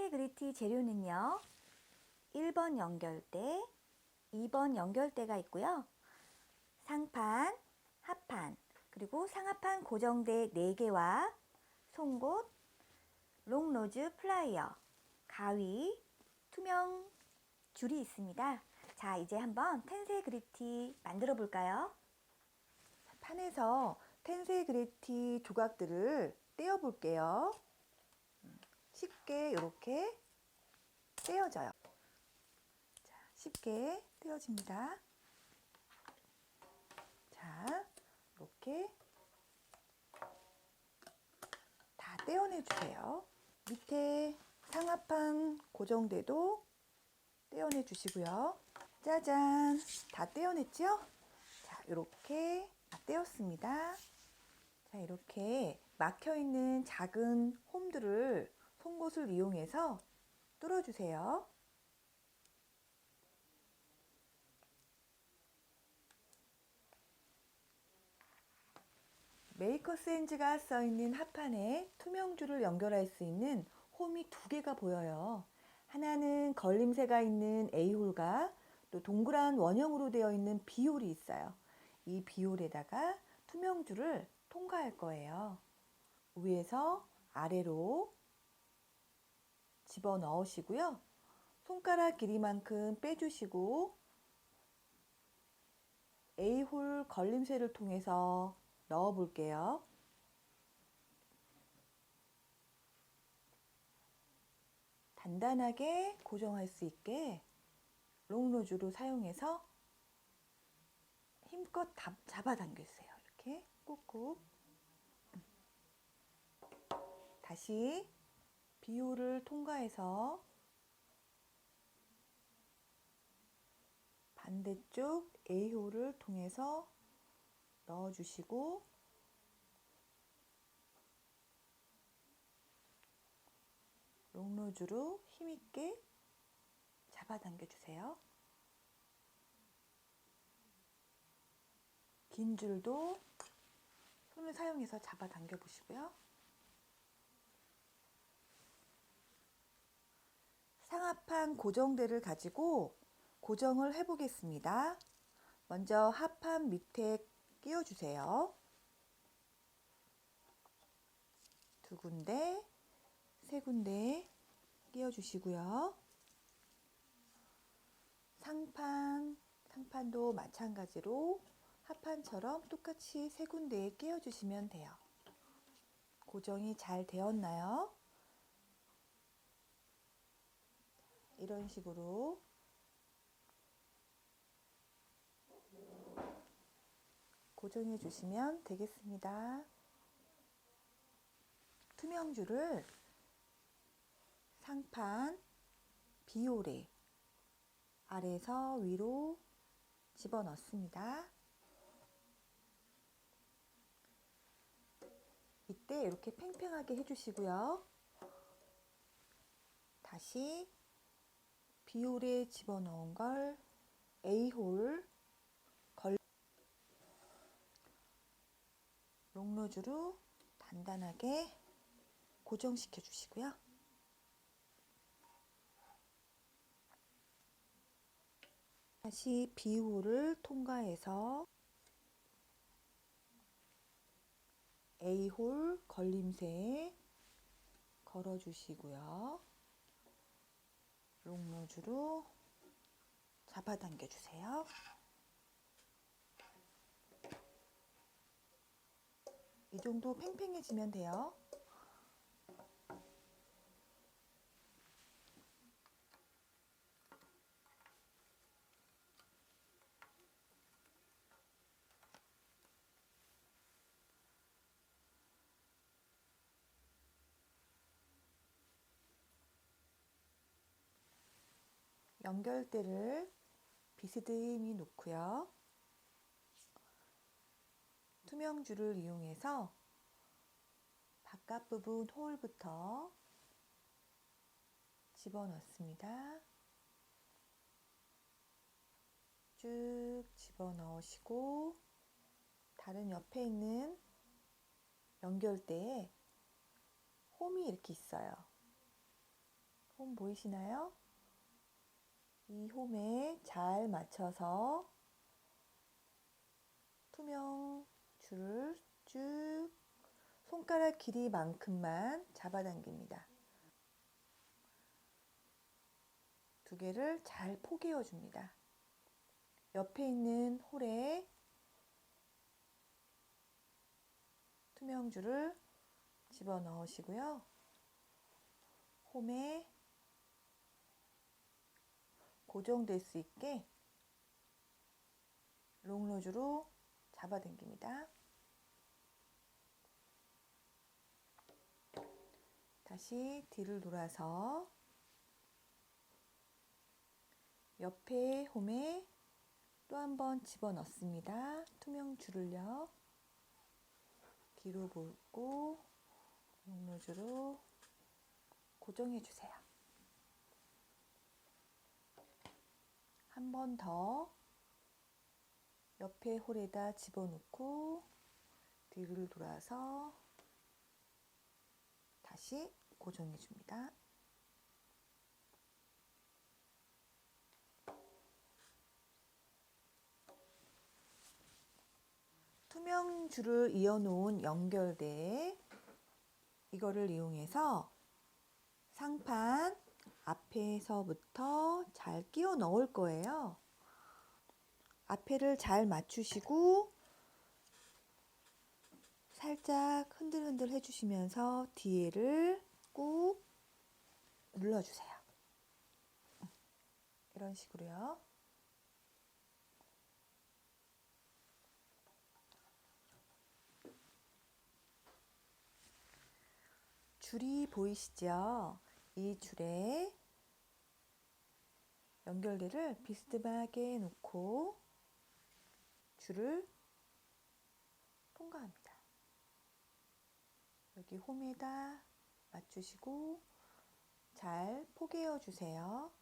텐세 그리티 재료는요. 1번 연결대, 2번 연결대가 있고요. 상판, 하판, 그리고 상하판 고정대 4개와 송곳, 롱노즈 플라이어, 가위, 투명 줄이 있습니다. 자, 이제 한번 텐세 그리티 만들어 볼까요? 판에서 텐세 그리티 조각들을 떼어 볼게요. 쉽게 이렇게 떼어져요. 자, 쉽게 떼어집니다. 자, 이렇게 다 떼어내 주세요. 밑에 상하판 고정대도 떼어내 주시고요. 짜잔, 다 떼어냈죠? 자, 이렇게 다 떼었습니다. 자, 이렇게 막혀있는 작은 홈들을 송곳을 이용해서 뚫어주세요. 메이커스 핸즈가 써있는 합판에 투명줄을 연결할 수 있는 홈이 2개가 보여요. 하나는 걸림새가 있는 A홀과 또 동그란 원형으로 되어 있는 B홀이 있어요. 이 B홀에다가 투명줄을 통과할 거예요. 위에서 아래로 집어 넣으시고요. 손가락 길이만큼 빼주시고 A홀 걸림새를 통해서 넣어 볼게요. 단단하게 고정할 수 있게 롱노즈로 사용해서 힘껏 잡아당겨주세요. 이렇게 꾹꾹. 다시 B홀을 통과해서 반대쪽 A홀을 통해서 넣어주시고 롱노즈로 힘있게 잡아당겨주세요. 긴 줄도 손을 사용해서 잡아당겨 보시고요. 상하판 고정대를 가지고 고정을 해 보겠습니다. 먼저 하판 밑에 끼워 주세요. 2군데, 3군데 끼워 주시고요. 상판도 마찬가지로 하판처럼 똑같이 3군데에 끼워 주시면 돼요. 고정이 잘 되었나요? 이런 식으로 고정해 주시면 되겠습니다. 투명줄을 상판 B홀에 아래에서 위로 집어넣습니다. 이때 이렇게 팽팽하게 해주시고요. 다시 B홀에 집어넣은 걸 A홀 롱노즈로 단단하게 고정시켜 주시고요. 다시 B홀을 통과해서 A홀 걸림새에 걸어 주시고요. 롱노즈로 잡아당겨 주세요. 이 정도 팽팽해지면 돼요. 연결대를 비스듬히 놓고요. 투명줄을 이용해서 바깥 부분 홀부터 집어넣습니다. 쭉 집어넣으시고 다른 옆에 있는 연결대에 홈이 이렇게 있어요. 홈 보이시나요? 이 홈에 잘 맞춰서 투명 줄을 쭉 손가락 길이만큼만 잡아당깁니다. 두 개를 잘 포개어 줍니다. 옆에 있는 홀에 투명 줄을 집어 넣으시고요. 홈에 고정될 수 있게 롱로즈로 잡아당깁니다. 다시 뒤를 돌아서 옆에 홈에 또 한 번 집어 넣습니다. 투명 줄을요. 뒤로 몰고 롱로즈로 고정해 주세요. 한 번 더 옆에 홀에다 집어넣고 뒤를 돌아서 다시 고정해 줍니다. 투명 줄을 이어 놓은 연결대, 이거를 이용해서 상판 앞에서부터 잘 끼워 넣을 거예요. 앞에를 잘 맞추시고 살짝 흔들흔들 해주시면서 뒤에를 꾹 눌러주세요. 이런 식으로요. 줄이 보이시죠? 이 줄에 연결대를 비스듬하게 놓고 줄을 통과합니다. 여기 홈에다 맞추시고 잘 포개어 주세요.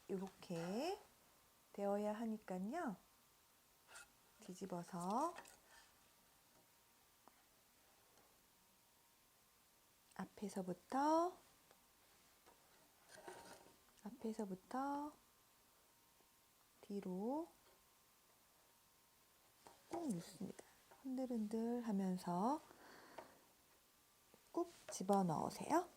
이렇게 되어야 하니까요. 뒤집어서 앞에서부터 뒤로 꾹 눌습니다. 흔들흔들 하면서 꾹 집어 넣으세요.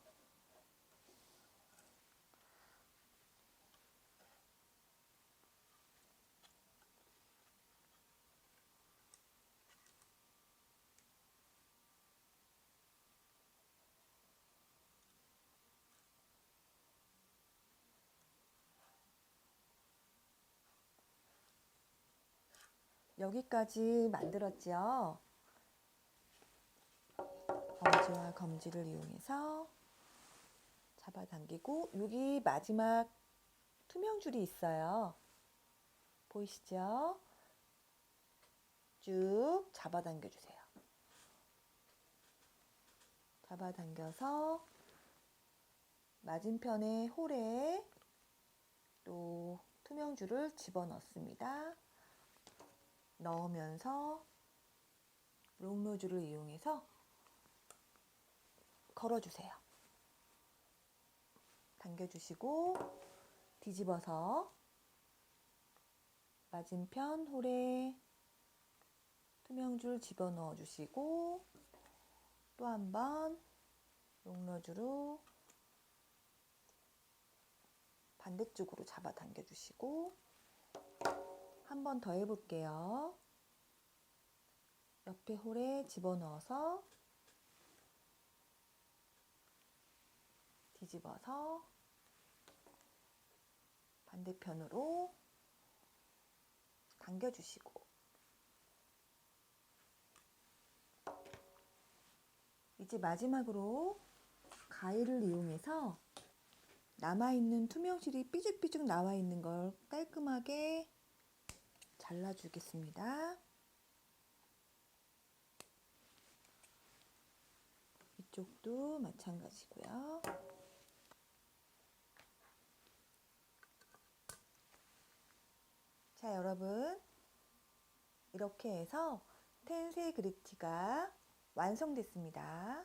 여기까지 만들었죠. 엄지와 검지를 이용해서 잡아당기고 여기 마지막 투명 줄이 있어요. 보이시죠? 쭉 잡아당겨 주세요. 잡아당겨서 맞은편의 홀에 또 투명 줄을 집어넣습니다. 넣으면서 롱로즈를 이용해서 걸어주세요. 당겨주시고 뒤집어서 맞은편 홀에 투명줄 집어넣어 주시고 또 한 번 롱로즈로 반대쪽으로 잡아당겨 주시고 한 번 더 해볼게요. 옆에 홀에 집어넣어서 뒤집어서 반대편으로 당겨주시고 이제 마지막으로 가위를 이용해서 남아있는 투명실이 삐죽삐죽 나와 있는 걸 깔끔하게 잘라주겠습니다. 이쪽도 마찬가지고요. 자, 여러분 이렇게 해서 텐세 그릭티가 완성됐습니다.